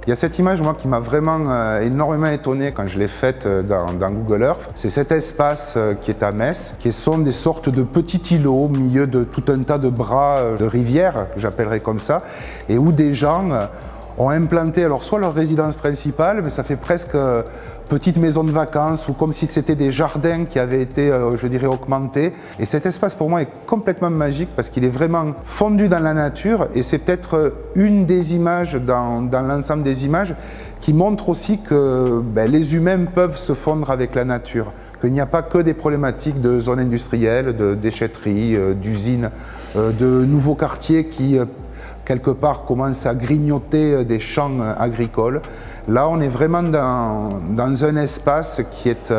Il y a cette image, moi, qui m'a vraiment énormément étonné quand je l'ai faite dans Google Earth. C'est cet espace qui est à Metz, qui sont des sortes de petits îlots au milieu de tout un tas de bras de rivières, que j'appellerais comme ça, et où des gens ont implanté alors soit leur résidence principale, mais ça fait presque petite maison de vacances ou comme si c'était des jardins qui avaient été, je dirais, augmentés. Et cet espace pour moi est complètement magique parce qu'il est vraiment fondu dans la nature et c'est peut-être une des images dans l'ensemble des images qui montre aussi que les humains peuvent se fondre avec la nature, qu'il n'y a pas que des problématiques de zones industrielles, de déchetteries, d'usines, de nouveaux quartiers qui quelque part commence à grignoter des champs agricoles. Là, on est vraiment dans un espace qui est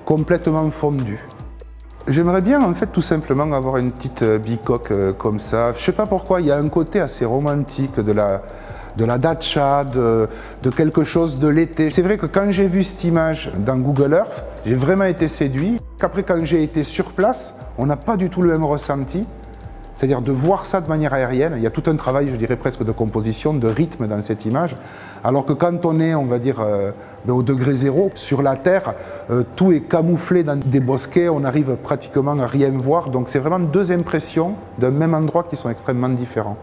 complètement fondu. J'aimerais bien, en fait, tout simplement avoir une petite bicoque comme ça. Je ne sais pas pourquoi, il y a un côté assez romantique de la datcha, de quelque chose de l'été. C'est vrai que quand j'ai vu cette image dans Google Earth, j'ai vraiment été séduit. Après, quand j'ai été sur place, on n'a pas du tout le même ressenti. C'est-à-dire de voir ça de manière aérienne, il y a tout un travail, je dirais presque de composition, de rythme dans cette image, alors que quand on est, on va dire, au degré zéro, sur la Terre, tout est camouflé dans des bosquets, on arrive pratiquement à rien voir, donc c'est vraiment deux impressions d'un même endroit qui sont extrêmement différents.